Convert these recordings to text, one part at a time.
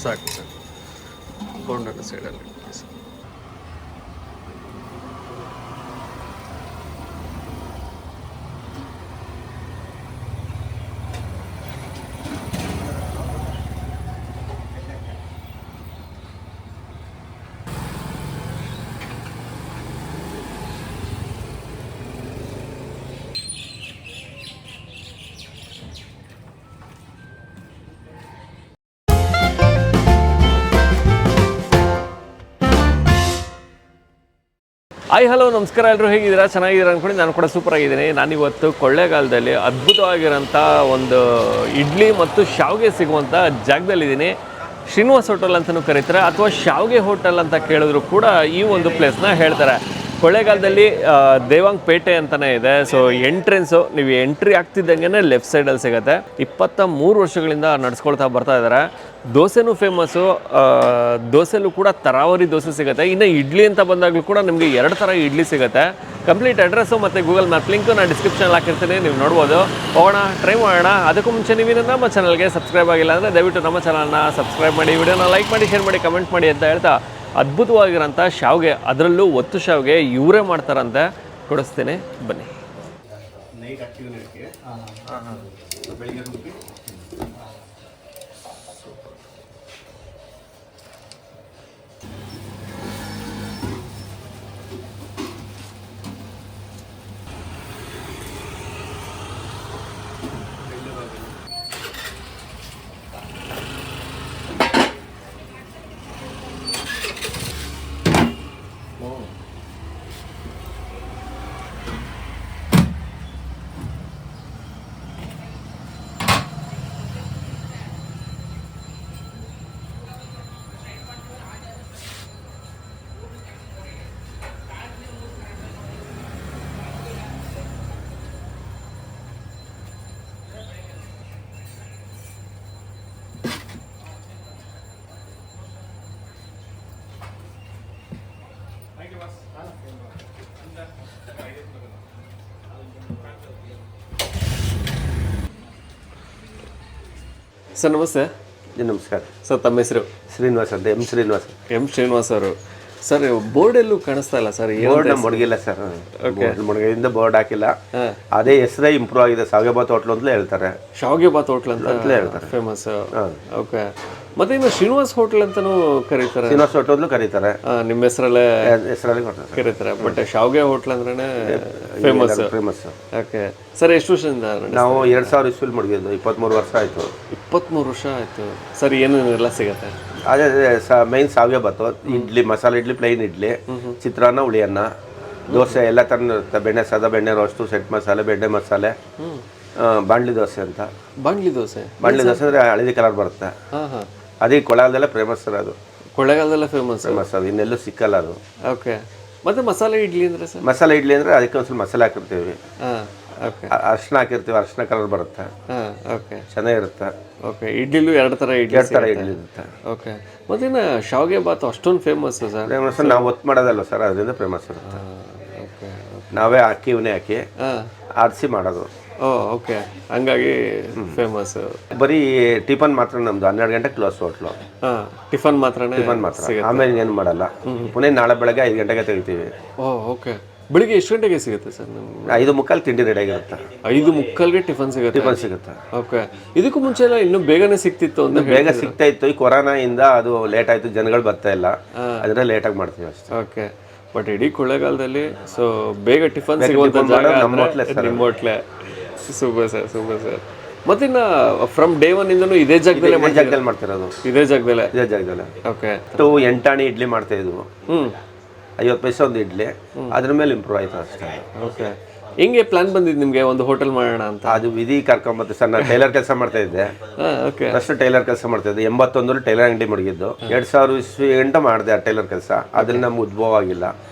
ಸಾಕು ಸರ್. ಬೋಂಡನ ಸೈಡಲ್ಲಿ hi hello ನಮಸ್ಕಾರ, ಎಲ್ಲರೂ ಹೇಗಿದ್ದೀರಾ? ಚೆನ್ನಾಗಿದ್ದೀರಾ ಅಂದ್ಕೊಂಡು ನಾನು ಕೂಡ ಸೂಪರ್ ಆಗಿದ್ದೀನಿ. ನಾನಿವತ್ತು ಕೊಳ್ಳೇಗಾಲದಲ್ಲಿ ಅದ್ಭುತವಾಗಿರೋಂಥ ಒಂದು ಇಡ್ಲಿ ಮತ್ತು ಶಾವಿಗೆ ಸಿಗುವಂಥ ಜಾಗದಲ್ಲಿದ್ದೀನಿ. ಶ್ರೀನಿವಾಸ್ ಹೋಟೆಲ್ ಅಂತಲೂ ಕರೀತಾರೆ, ಅಥವಾ ಶಾವಿಗೆ ಹೋಟೆಲ್ ಅಂತ ಕೇಳಿದ್ರು ಕೂಡ ಈ ಒಂದು ಪ್ಲೇಸ್ನ ಹೇಳ್ತಾರೆ. ಕೊಳ್ಳೇಗಾಲದಲ್ಲಿ ದೇವಾಂಗ್ ಪೇಟೆ ಅಂತಲೇ ಇದೆ. ಸೊ ಎಂಟ್ರೆನ್ಸು ನೀವು ಎಂಟ್ರಿ ಆಗ್ತಿದ್ದಂಗೆ ಲೆಫ್ಟ್ ಸೈಡಲ್ಲಿ ಸಿಗುತ್ತೆ. 23 ವರ್ಷಗಳಿಂದ ನಡೆಸ್ಕೊಳ್ತಾ ಬರ್ತಾ ಇದ್ದಾರೆ. ದೋಸೆನೂ ಫೇಮಸ್ಸು, ದೋಸೆಲೂ ಕೂಡ ತರಾವರಿ ದೋಸೆ ಸಿಗುತ್ತೆ. ಇನ್ನು ಇಡ್ಲಿ ಅಂತ ಬಂದಾಗಲೂ ಕೂಡ ನಿಮಗೆ 2 ಥರ ಇಡ್ಲಿ ಸಿಗುತ್ತೆ. ಕಂಪ್ಲೀಟ್ ಅಡ್ರೆಸ್ಸು ಮತ್ತು ಗೂಗಲ್ ಮ್ಯಾಪ್ ಲಿಂಕು ನಾನು ಡಿಸ್ಕ್ರಿಪ್ಷನಲ್ಲಿ ಹಾಕಿರ್ತೀನಿ, ನೀವು ನೋಡ್ಬೋದು. ಹೋಗೋಣ, ಟ್ರೈ ಮಾಡೋಣ. ಅದಕ್ಕೂ ಮುಂಚೆ ನೀವೇನು ನಮ್ಮ ಚಾನಲ್ಗೆ ಸಬ್ಸ್ಕ್ರೈಬ್ ಆಗಿಲ್ಲ ಅಂದರೆ ದಯವಿಟ್ಟು ನಮ್ಮ ಚಾನಲ್ನ ಸಬ್ಸ್ಕ್ರೈಬ್ ಮಾಡಿ, ವಿಡಿಯೋನ ಲೈಕ್ ಮಾಡಿ, ಶೇರ್ ಮಾಡಿ, ಕಮೆಂಟ್ ಮಾಡಿ ಅಂತ ಹೇಳ್ತಾ ಅದ್ಭುತವಾಗಿರೋಂಥ ಶಾವಿಗೆ, ಅದರಲ್ಲೂ ಒತ್ತು ಶಾವಿಗೆ ಇವರೇ ಮಾಡ್ತಾರಂತೆ. ಕೊಡಿಸ್ತೀನಿ ಬನ್ನಿ. ಸರ್ ನಮಸ್ತೆ. ನಮಸ್ಕಾರ ಸರ್, ತಮ್ಮ ಹೆಸರು? ಶ್ರೀನಿವಾಸ್ ಅಂತ. ಎಂ ಶ್ರೀನಿವಾಸ್ ಅವರು. ಸರ್, ಬೋರ್ಡ್ ಎಲ್ಲೂ ಕಾಣಿಸ್ತಾ ಇಲ್ಲ ಸರ್. ಬೋರ್ಡ್ ಮೊಡಗಿಲ್ಲ ಸರ್, ಮೊಡಗಿಂದ ಬೋರ್ಡ್ ಹಾಕಿಲ್ಲ. ಅದೇ ಹೆಸರೇ ಇಂಪ್ರೂವ್ ಆಗಿದೆ. ಶಾವಿಗೆ ಹೋಟ್ಲು ಅಂತಲೇ ಹೇಳ್ತಾರೆ. ಶಾವಿಗೆ ಬಾತ್ ಹೋಟ್ಲ್ ಅಂತ ಹೇಳ್ತಾರೆ, ಫೇಮಸ್. ಓಕೆ. ಮತ್ತೆ ಇನ್ನು ಶ್ರೀನಿವಾಸ್ ಹೋಟೆಲ್ ಅಂತಾನೂ ಕರೀತಾರೆ. ಶ್ರೀನಿವಾಸ್ ಹೋಟೆಲ್ ಕರೀತಾರೆ, ನಿಮ್ಮ ಹೆಸರಲ್ಲಿ ಕರೀತಾರೆ. ಬಟ್ ಶಾವಿಗೆ ಹೋಟ್ಲ್ ಅಂದ್ರೆ ಫೇಮಸ್. ಓಕೆ ಸರ್, ಎಷ್ಟು ವರ್ಷದಿಂದ? ನಾವು 2000 ಇಸ್ವಿಲ್ ಮಡಗಿದ್ದು. 23 ವರ್ಷ ಆಯ್ತು. 23 ವರ್ಷ ಆಯ್ತು. ಸರ್, ಏನೇನೆಲ್ಲ ಸಿಗತ್ತೆ? ಅದೇ ಮೈನ್ ಶಾವಿಗೆ ಬಾತು, ಇಡ್ಲಿ, ಮಸಾಲೆ ಇಡ್ಲಿ, ಪ್ಲೈನ್ ಇಡ್ಲಿ, ಚಿತ್ರಾನ್ನ, ಹುಳಿಯನ್ನ, ದೋಸೆ ಎಲ್ಲ ಥರ ಇರುತ್ತೆ. ಬೆಣ್ಣೆ ಸಾದ, ಬೆಣ್ಣೆ ರೋಸ್ಟು, ಸೆಟ್ ಮಸಾಲೆ, ಬೆಣ್ಣೆ ಮಸಾಲೆ, ಬಾಂಡ್ಲಿ ದೋಸೆ ಅಂತ. ಬಾಂಡ್ಲಿ ದೋಸೆ ಅಂದರೆ ಹಳದಿ ಕಲರ್ ಬರುತ್ತೆ. ಅದೇ ಕೊಳ್ಳೇಗಾಲದಲ್ಲೇ ಫೇಮಸ್ ಸರ್. ಅದು ಕೊಳ್ಳೇಗಾಲದಲ್ಲೇ ಫೇಮಸ್ ಅದು, ಇನ್ನೆಲ್ಲೂ ಸಿಕ್ಕಲ್ಲ ಅದು. ಓಕೆ. ಮತ್ತೆ ಮಸಾಲೆ ಇಡ್ಲಿ ಅಂದರೆ ಸರ್? ಮಸಾಲೆ ಇಡ್ಲಿ ಅಂದರೆ ಅದಕ್ಕೆ ಒಂದ್ಸಲ ಮಸಾಲೆ ಹಾಕಿರ್ತೀವಿ, ಅರ್ಶಿನ ಹಾಕಿರ್ತೀವಿ, ಅರ್ಶಿನ ಕಲರ್ ಬರುತ್ತೆ. ಓಕೆ, ಚೆನ್ನಾಗಿರುತ್ತೆ. ಓಕೆ. ಇಡ್ಲಿಲೂ 2 ಥರ ಇಡ್ಲಿ ಇರುತ್ತೆ. ಓಕೆ. ಮತ್ತಿನ್ನು ಶಾವಿಗೆ ಬಾತ್ ಅಷ್ಟೊಂದು ಫೇಮಸ್ ಸರ್? ಫೇಮಸ್ ನಾವು ಒತ್ತು ಮಾಡೋದಲ್ವ ಸರ್, ಅದರಿಂದ ಫೇಮಸ್ ಇರುತ್ತೆ. ಓಕೆ. ನಾವೇ ಹಾಕಿ ಇವನೇ ಹಾಕಿ ಆರಿಸಿ ಮಾಡೋದು. ಓಕೆ. ಹಂಗಾಗಿ ಫೇಮಸ್. ಬರೀ ಟಿಫನ್ ಮಾತ್ರ ನಮ್ದು. 12 ಗಂಟೆ ಕ್ಲೋಸ್ ಹೋಟ್ಲು. ಟಿಫನ್ ಮಾತ್ರ. ಆಮೇಲೆ ಏನು ಮಾಡಲ್ಲ. ಪುನಃ ನಾಳೆ ಬೆಳಗ್ಗೆ 5 ಗಂಟೆಗೆ ತೆಗಿತೀವಿ. ಓಕೆ. ಬೆಳಿಗ್ಗೆ ಎಷ್ಟು ಗಂಟೆಗೆ ಸಿಗುತ್ತೆ ಸರ್? 5:45 ತಿಂಡಿ ರೆಡಿ ಆಗಿರುತ್ತೆ. 5:45ಗೆ ಟಿಫನ್ ಸಿಗುತ್ತೆ. ಓಕೆ. ಇದಕ್ಕೂ ಮುಂಚೆ ಎಲ್ಲ ಇನ್ನೂ ಬೇಗನೆ ಸಿಗ್ತಿತ್ತು ಅಂತ? ಬೇಗ ಸಿಗ್ತಾ ಇತ್ತು. ಈ ಕೊರೋನಾಯಿಂದ ಅದು ಲೇಟ್ ಆಯ್ತು, ಜನಗಳು ಬರ್ತಾ ಇಲ್ಲ, ಅದರಿಂದ ಲೇಟಾಗಿ ಮಾಡ್ತೀವಿ ಅಷ್ಟೇ. ಓಕೆ. ಬಟ್ ಇಡೀ ಕೊಳ್ಳೇಗಾಲದಲ್ಲಿ ಸೊ ಬೇಗ ಟಿಫನ್ ಸಿಗುವಂಥ ಜಾಗ ನಿಮ್ಮ ಹೋಟ್ಲೆ. Super sir, super sir. ಮತ್ತಿನ್ನು ಫ್ರಮ್ ಡೇ 1 ಇಂದನೂ ಇದೇ ಜಾಗದಲ್ಲೇ ಮಾಡ್ತಿರೋದು? ಇದೇ ಜಾಗದಲ್ಲೇ. ಓಕೆ. 8 ಇಡ್ಲಿ ಮಾಡ್ತಾ ಇದ್ವು. 50 ಪೈಸೆ ಒಂದು ಇಡ್ಲಿ. ಅದ್ರ ಮೇಲೆ ಇಂಪ್ರೂವ್ ಆಯ್ತು ಅಷ್ಟೇ. ಓಕೆ. ಹೆಂಗೆ ಪ್ಲಾನ್ ಬಂದಿದ್ದು ನಿಮಗೆ ಒಂದು ಹೋಟೆಲ್ ಮಾಡೋಣ ಅಂತ? ಅದು ವಿಧಿ ಕರ್ಕೊಂಬತ್ತೆ ಸರ್. ನಾನು ಟೈಲರ್ ಕೆಲಸ ಮಾಡ್ತಾ ಇದ್ದೆ. ಫಸ್ಟ್ ಟೈಲರ್ ಕೆಲಸ ಮಾಡ್ತಾ ಇದ್ದೆ. 81 ಟೈಲರ್ ಅಂಗಡಿ ಮಡಗಿದ್ದು. 2000 ಇಸ್ವಿ ಗಂಟೆ ಮಾಡಿದೆ ಆ ಟೈಲರ್ ಕೆಲಸ. ಅದ್ರಿಂದ ನಮ್ಗೆ ಉದ್ಭವ ಆಗಿಲ್ಲ.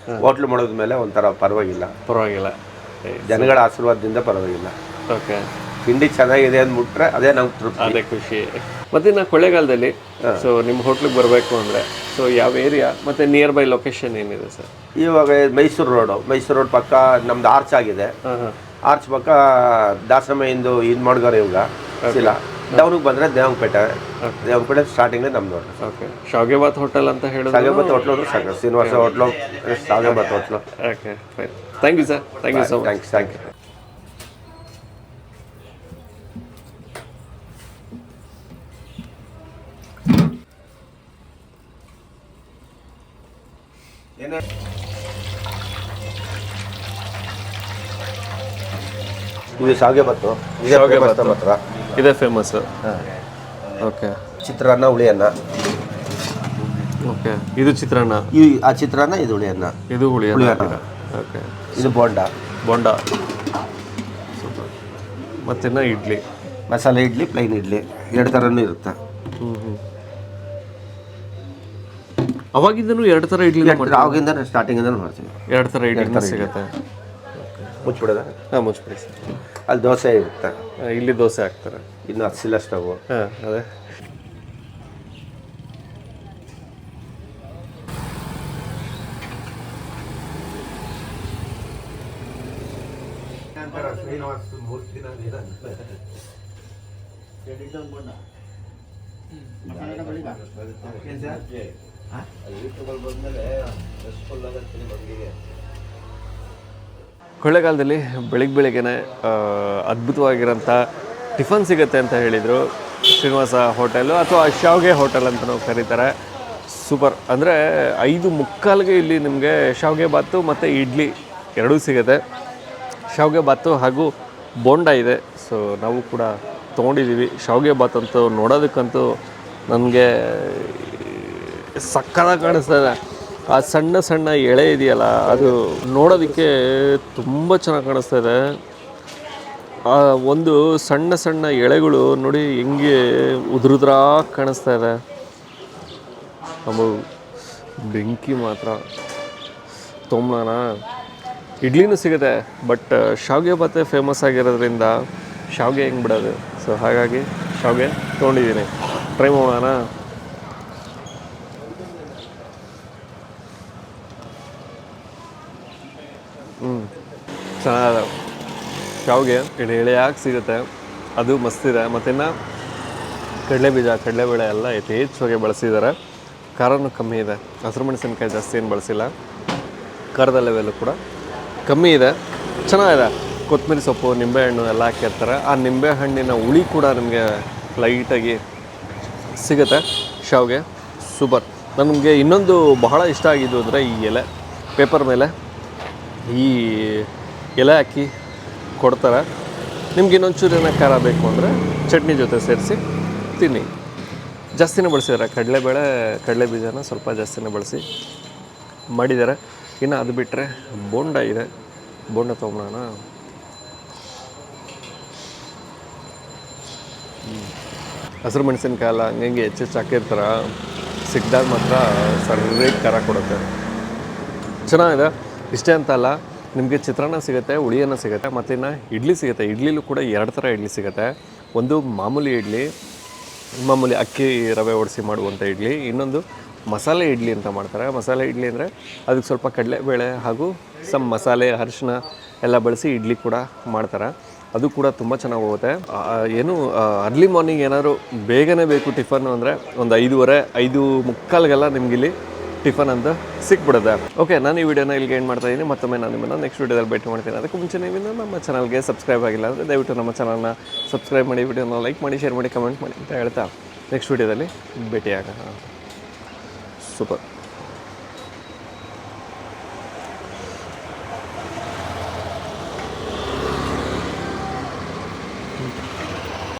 ಹೋಟ್ಲು ಮಾಡೋದ್ಮೇಲೆ ಒಂಥರ ಪರವಾಗಿಲ್ಲ. ಜನಗಳ ಆಶೀರ್ವಾದದಿಂದ ಪರವಾಗಿಲ್ಲ. ಓಕೆ. ತಿಂಡಿ ಚೆನ್ನಾಗಿದೆ ಅಂದ್ಬಿಟ್ರೆ ಅದೇ ನಮ್ಗೆ ತೃಪ್ತಿ, ಅದೇ ಖುಷಿ. ಮತ್ತು ನಾ ಕೊಳ್ಳೇಗಾಲದಲ್ಲಿ ಸೊ ನಿಮ್ಮ ಹೋಟ್ಲಿಗೆ ಬರಬೇಕು ಅಂದರೆ ಸೊ ಯಾವ ಏರಿಯಾ ಮತ್ತು ನಿಯರ್ ಬೈ ಲೊಕೇಶನ್ ಏನಿದೆ ಸರ್? ಇವಾಗ ಮೈಸೂರು ರೋಡ್ ಪಕ್ಕ ನಮ್ದು ಆರ್ಚ್ ಆಗಿದೆ. ಆರ್ಚ್ ಪಕ್ಕ ದಾಸಮಯಿಂದ ಇದು ಮಾಡ್ಗಾರೆ ಇವಾಗ ಇಲ್ಲ ಡೌನಿಗೆ ಬಂದರೆ ದೇವಂಪೇಟೆ ಸ್ಟಾರ್ಟಿಂಗ್ ನಮ್ದು ಹೋಟೆಲ್. ಓಕೆ, ಶಾವ್ಗೆಬಾತ್ ಹೋಟೆಲ್ ಅಂತ ಹೇಳಿದ್ರೆ ಶಾವ್ಗೆಬಾತ್ ಹೋಟ್ಲು ಅಂದ್ರೆ ಸಾಕು, ಶ್ರೀನಿವಾಸ ಹೋಟ್ಲು, ಶಾವ್ಗೆಬಾತ್ hotel. Okay fine, thank you sir, thank you so much. Thank you. ಇದು ಶಾವ್ಗೆಬಾತು, ಶಾವ್ಗೆಬಾತು ಮಾತ್ರ ಇದೇ ಫೇಮಸ್ಸು. ಓಕೆ, ಚಿತ್ರಾನ್ನ, ಹುಳಿ ಅನ್ನ. ಓಕೆ, ಇದು ಚಿತ್ರಾನ್ನ, ಆ ಚಿತ್ರಾನ್ನ, ಇದು ಹುಳಿ ಅನ್ನ, ಇದು ಹುಳಿ ಅನ್ನ. ಓಕೆ, ಇದು ಬೋಂಡ, ಸೂಪರ್. ಮತ್ತಿನ್ನು ಇಡ್ಲಿ, ಮಸಾಲೆ ಇಡ್ಲಿ, ಪ್ಲೈನ್ ಇಡ್ಲಿ, 2 ಥರನೂ ಇರುತ್ತೆ. ಅವಾಗಿಂದನೂ 2 ಥರ ಇಡ್ಲಿ ಆವಾಗಿಂದ ಸ್ಟಾರ್ಟಿಂಗಿಂದನೂ ಮಾಡ್ತೀವಿ. 2 ಥರ ಇಡ್ಲಿ ಸಿಗುತ್ತೆ. ಮುಚ್ಚಿಬಿಡೋದ? ಹಾಂ, ಮುಚ್ಚಿಬಿಡಿ ಸರ್. ಅಲ್ಲಿ ದೋಸೆ ಇರುತ್ತೆ, ಇಲ್ಲಿ ದೋಸೆ ಹಾಕ್ತಾರೆ. ಇನ್ನು ಹಸಿಲ ಸ್ಟವ್. ಹಾಂ, ಅದೇ. ಕೊಳ್ಳೇಗಾಲದಲ್ಲಿ ಬೆಳಿಗ್ಗೆನೆ ಅದ್ಭುತವಾಗಿರೋಂಥ ಟಿಫನ್ ಸಿಗುತ್ತೆ ಅಂತ ಹೇಳಿದರು. ಶ್ರೀನಿವಾಸ ಹೋಟೆಲು ಅಥವಾ ಶಾವ್ಗೆ ಹೋಟೆಲ್ ಅಂತ ನಾವು ಕರೀತಾರೆ. ಸೂಪರ್. ಅಂದರೆ 5:45ಗೆ ಇಲ್ಲಿ ನಿಮಗೆ ಶಾವ್ಗೆ ಬಾತು ಮತ್ತು ಇಡ್ಲಿ ಎರಡೂ ಸಿಗುತ್ತೆ. ಶಾವ್ಗೆ ಬಾತು ಹಾಗೂ ಬೋಂಡ ಇದೆ. ಸೊ ನಾವು ಕೂಡ ತೊಗೊಂಡಿದ್ದೀವಿ. ಶಾವ್ಗೆ ಬಾತ್ ಅಂತೂ ನೋಡೋದಕ್ಕಂತೂ ನನಗೆ ಸಕ್ಕತ್ತಾಗಿ ಕಾಣಿಸ್ತದೆ. ಆ ಸಣ್ಣ ಸಣ್ಣ ಎಳೆ ಇದೆಯಲ್ಲ, ಅದು ನೋಡೋದಕ್ಕೆ ತುಂಬ ಚೆನ್ನಾಗಿ ಕಾಣಿಸ್ತಾ ಇದೆ. ಆ ಒಂದು ಸಣ್ಣ ಸಣ್ಣ ಎಳೆಗಳು ನೋಡಿ ಹೆಂಗೆ ಉದುರುದ್ರಾಗಿ ಕಾಣಿಸ್ತಾ ಇದೆ. ಬೆಂಕಿ ಮಾತ್ರ ತೊಂಬಣ. ಇಡ್ಲಿನೂ ಸಿಗುತ್ತೆ, ಬಟ್ ಶಾವ್ಗೆ ಬಾತೆ ಫೇಮಸ್ ಆಗಿರೋದ್ರಿಂದ ಶಾವ್ಗೆ ಹೆಂಗೆ ಬಿಡೋದು. ಸೊ ಹಾಗಾಗಿ ಶಾವ್ಗೆ ತೊಗೊಂಡಿದ್ದೀನಿ. ಟ್ರೈ ಮಾಡೋಣ. ಚೆನ್ನಾಗಿದೆ ಶಾವ್ಗೆ, ಎಳೆಯಾಗಿ ಸಿಗುತ್ತೆ, ಅದು ಮಸ್ತಿದೆ. ಮತ್ತಿನ್ನು ಕಡಲೆಬೇಳೆ ಎಲ್ಲ ಯಥೇಚ್ಛವಾಗಿ ಬಳಸಿದ್ದಾರೆ. ಖಾರನೂ ಕಮ್ಮಿ ಇದೆ. ಹಸಿರು ಮೆಣಸಿನ್ಕಾಯಿ ಜಾಸ್ತಿ ಏನು ಬಳಸಿಲ್ಲ. ಖಾರದ ಲೆವೆಲ್ಲು ಕೂಡ ಕಮ್ಮಿ ಇದೆ. ಚೆನ್ನಾಗಿದೆ. ಕೊತ್ತಂಬರಿ ಸೊಪ್ಪು, ನಿಂಬೆಹಣ್ಣು ಎಲ್ಲ ಹಾಕಿರ್ತಾರೆ. ಆ ನಿಂಬೆಹಣ್ಣಿನ ಹುಳಿ ಕೂಡ ನಿಮಗೆ ಲೈಟಾಗಿ ಸಿಗುತ್ತೆ. ಶಾವ್ಗೆ ಸೂಪರ್. ನನಗೆ ಇನ್ನೊಂದು ಬಹಳ ಇಷ್ಟ ಆಗಿದ್ದು ಅಂದರೆ ಈ ಎಲೆ, ಪೇಪರ್ ಮೇಲೆ ಈ ಎಲೆ ಹಾಕಿ ಕೊಡ್ತಾರೆ. ನಿಮ್ಗೆ ಇನ್ನೊಂಚೂರು ಏನೋ ಖಾರ ಬೇಕು ಅಂದರೆ ಚಟ್ನಿ ಜೊತೆ ಸೇರಿಸಿ ತಿನ್ನಿ. ಜಾಸ್ತಿನೇ ಬಳಸಿದ್ದಾರೆ. ಕಡಲೆ ಬೀಜನ ಸ್ವಲ್ಪ ಜಾಸ್ತಿನೇ ಬಳಸಿ ಮಾಡಿದ್ದಾರೆ. ಇನ್ನು ಅದು ಬಿಟ್ಟರೆ ಬೋಂಡ ಇದೆ. ಬೋಂಡ ತೊಗೊಂಬೋಣ. ಹಸಿರು ಮೆಣಸಿನ್ಕಾಯಿ ಎಲ್ಲ ಹಂಗೆ ಹೆಚ್ಚೆಚ್ಚು ಹಾಕಿರ್ತಾರೆ. ಸಿಕ್ಕಿದಾಗ ಮಾತ್ರ ಸರಿಯಾಗಿ ಖಾರ ಕೊಡುತ್ತೆ. ಚೆನ್ನಾಗಿದೆ. ಇಷ್ಟೇ ಅಂತ ಅಲ್ಲ, ನಿಮಗೆ ಚಿತ್ರಾನ್ನ ಸಿಗುತ್ತೆ, ಹುಳಿಯನ್ನ ಸಿಗುತ್ತೆ, ಮತ್ತು ಇನ್ನು ಇಡ್ಲಿ ಸಿಗುತ್ತೆ. ಇಡ್ಲಿಲೂ ಕೂಡ 2 ಥರ ಇಡ್ಲಿ ಸಿಗುತ್ತೆ. ಒಂದು ಮಾಮೂಲಿ ಇಡ್ಲಿ, ಮಾಮೂಲಿ ಅಕ್ಕಿ ರವೆ ಓಡಿಸಿ ಮಾಡುವಂಥ ಇಡ್ಲಿ. ಇನ್ನೊಂದು ಮಸಾಲೆ ಇಡ್ಲಿ ಅಂತ ಮಾಡ್ತಾರೆ. ಮಸಾಲೆ ಇಡ್ಲಿ ಅಂದರೆ ಅದಕ್ಕೆ ಸ್ವಲ್ಪ ಕಡಲೆಬೇಳೆ ಹಾಗೂ ಸಮ್ ಮಸಾಲೆ, ಅರಿಶಿನ ಎಲ್ಲ ಬಳಸಿ ಇಡ್ಲಿ ಕೂಡ ಮಾಡ್ತಾರೆ. ಅದು ಕೂಡ ತುಂಬ ಚೆನ್ನಾಗಿ ಹೋಗುತ್ತೆ. ಏನು ಅರ್ಲಿ ಮಾರ್ನಿಂಗ್ ಏನಾದ್ರು ಬೇಗನೆ ಬೇಕು ಟಿಫನ್ನು ಅಂದರೆ ಒಂದು 5:15, 5:45ಗೆಲ್ಲ ನಿಮಗಿಲ್ಲಿ ಟಿಫನ್ ಅಂತ ಸಿಕ್ಬಿಡುತ್ತೆ. ಓಕೆ, ನಾನು ಈ ವಿಡಿಯೋನ ಇಲ್ಲಿಗೆ ಏನು ಮಾಡ್ತಾಯಿದ್ದೀನಿ. ಮತ್ತೊಮ್ಮೆ ನಾನು ನಿಮ್ಮನ್ನು ನೆಕ್ಸ್ಟ್ ವಿಡಿಯೋದಲ್ಲಿ ಭೇಟಿ ಮಾಡ್ತೀನಿ. ಅದಕ್ಕೆ ಮುಂಚೆ ನೀವಿನ್ನು ನಮ್ಮ ಚಾನಲ್ಗೆ ಸಬ್ಸ್ಕ್ರೈಬ್ ಆಗಿಲ್ಲ ಅಂದರೆ ದಯವಿಟ್ಟು ನಮ್ಮ ಚಾನಲ್ನ ಸಬ್ಸ್ಕ್ರೈಬ್ ಮಾಡಿ, ವಿಡಿಯೋನ ಲೈಕ್ ಮಾಡಿ, ಶೇರ್ ಮಾಡಿ, ಕಮೆಂಟ್ ಮಾಡಿ ಅಂತ ಹೇಳ್ತಾ ನೆಕ್ಸ್ಟ್ ವಿಡಿಯೋದಲ್ಲಿ ಭೇಟಿಯಾಗೋಣ. ಸೂಪರ್.